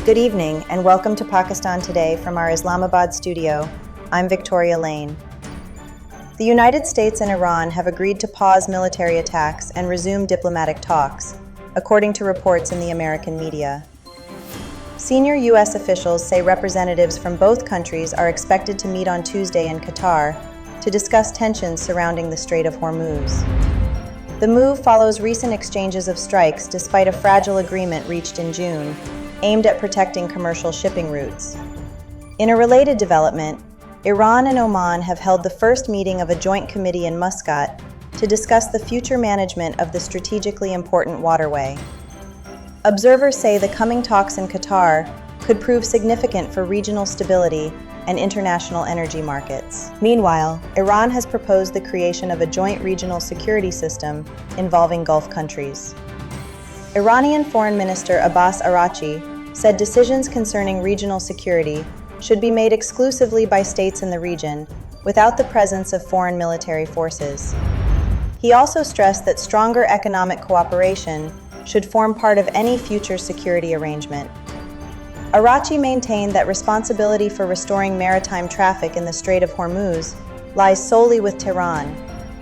Good evening and welcome to Pakistan Today from our Islamabad studio. I'm Victoria Lane. The United States and Iran have agreed to pause military attacks and resume diplomatic talks, according to reports in the American media. Senior U.S. officials say representatives from both countries are expected to meet on Tuesday in Qatar to discuss tensions surrounding the Strait of Hormuz. The move follows recent exchanges of strikes despite a fragile agreement reached in June, aimed at protecting commercial shipping routes. In a related development, Iran and Oman have held the first meeting of a joint committee in Muscat to discuss the future management of the strategically important waterway. Observers say the coming talks in Qatar could prove significant for regional stability and international energy markets. Meanwhile, Iran has proposed the creation of a joint regional security system involving Gulf countries. Iranian Foreign Minister Abbas Araghchi said decisions concerning regional security should be made exclusively by states in the region, without the presence of foreign military forces. He also stressed that stronger economic cooperation should form part of any future security arrangement. Araghchi maintained that responsibility for restoring maritime traffic in the Strait of Hormuz lies solely with Tehran,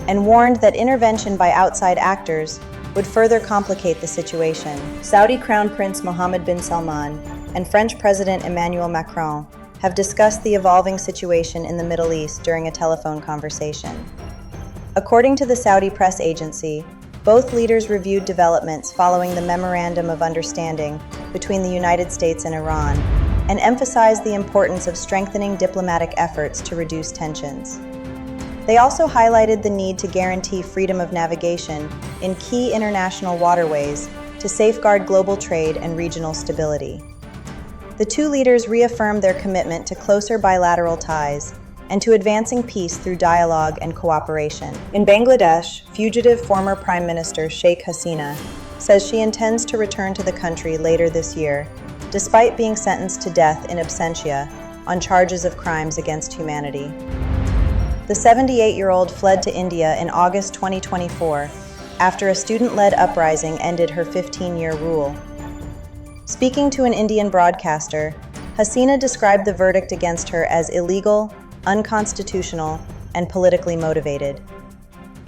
and warned that intervention by outside actors would further complicate the situation. Saudi Crown Prince Mohammed bin Salman and French President Emmanuel Macron have discussed the evolving situation in the Middle East during a telephone conversation. According to the Saudi press agency, both leaders reviewed developments following the Memorandum of Understanding between the United States and Iran, and emphasized the importance of strengthening diplomatic efforts to reduce tensions. They also highlighted the need to guarantee freedom of navigation in key international waterways to safeguard global trade and regional stability. The two leaders reaffirmed their commitment to closer bilateral ties and to advancing peace through dialogue and cooperation. In Bangladesh, fugitive former Prime Minister Sheikh Hasina says she intends to return to the country later this year, despite being sentenced to death in absentia on charges of crimes against humanity. The 78-year-old fled to India in August 2024 after a student-led uprising ended her 15-year rule. Speaking to an Indian broadcaster, Hasina described the verdict against her as illegal, unconstitutional, and politically motivated.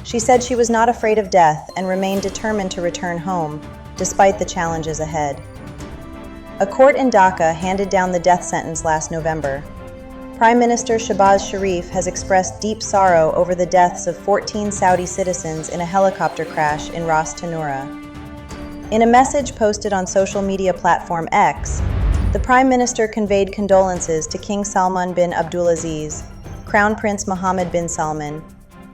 She said she was not afraid of death and remained determined to return home, despite the challenges ahead. A court in Dhaka handed down the death sentence last November. Prime Minister Shehbaz Sharif has expressed deep sorrow over the deaths of 14 Saudi citizens in a helicopter crash in Ras Tanura. In a message posted on social media platform X, the Prime Minister conveyed condolences to King Salman bin Abdulaziz, Crown Prince Mohammed bin Salman,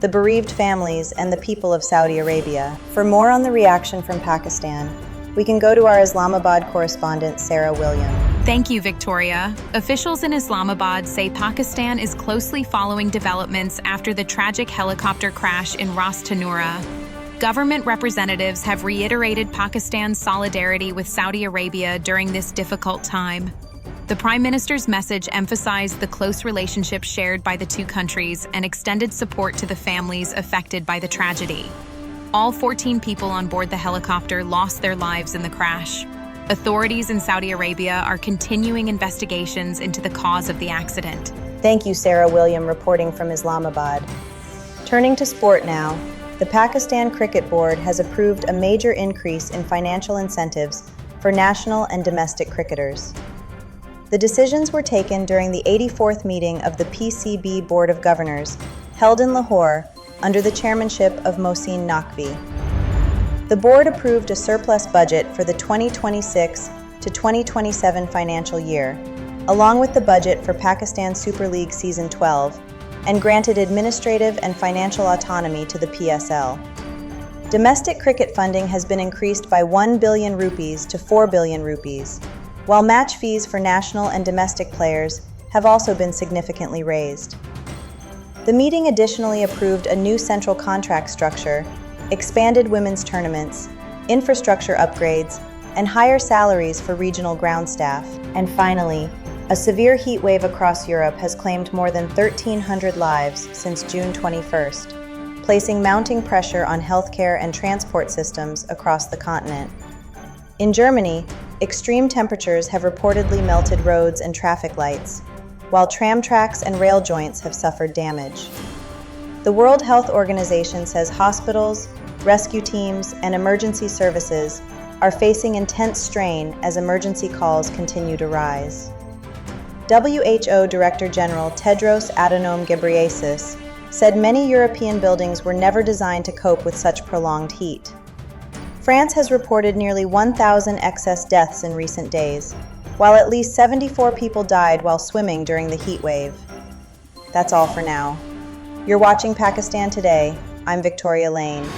the bereaved families, and the people of Saudi Arabia. For more on the reaction from Pakistan, we can go to our Islamabad correspondent, Sarah William. Thank you, Victoria. Officials in Islamabad say Pakistan is closely following developments after the tragic helicopter crash in Ras Tanura. Government representatives have reiterated Pakistan's solidarity with Saudi Arabia during this difficult time. The Prime Minister's message emphasized the close relationship shared by the two countries and extended support to the families affected by the tragedy. All 14 people on board the helicopter lost their lives in the crash. Authorities in Saudi Arabia are continuing investigations into the cause of the accident. Thank you, Sarah William, reporting from Islamabad. Turning to sport now, the Pakistan Cricket Board has approved a major increase in financial incentives for national and domestic cricketers. The decisions were taken during the 84th meeting of the PCB Board of Governors, held in Lahore under the chairmanship of Mohsin Naqvi. The board approved a surplus budget for the 2026 to 2027 financial year, along with the budget for Pakistan Super League Season 12, and granted administrative and financial autonomy to the PSL. Domestic cricket funding has been increased by 1 billion rupees to 4 billion rupees, while match fees for national and domestic players have also been significantly raised. The meeting additionally approved a new central contract structure, expanded women's tournaments, infrastructure upgrades, and higher salaries for regional ground staff. And finally, a severe heat wave across Europe has claimed more than 1,300 lives since June 21st, placing mounting pressure on healthcare and transport systems across the continent. In Germany, extreme temperatures have reportedly melted roads and traffic lights, while tram tracks and rail joints have suffered damage. The World Health Organization says hospitals, rescue teams, and emergency services are facing intense strain as emergency calls continue to rise. WHO Director General Tedros Adhanom Ghebreyesus said many European buildings were never designed to cope with such prolonged heat. France has reported nearly 1,000 excess deaths in recent days, while at least 74 people died while swimming during the heat wave. That's all for now. You're watching Pakistan Today. I'm Victoria Lane.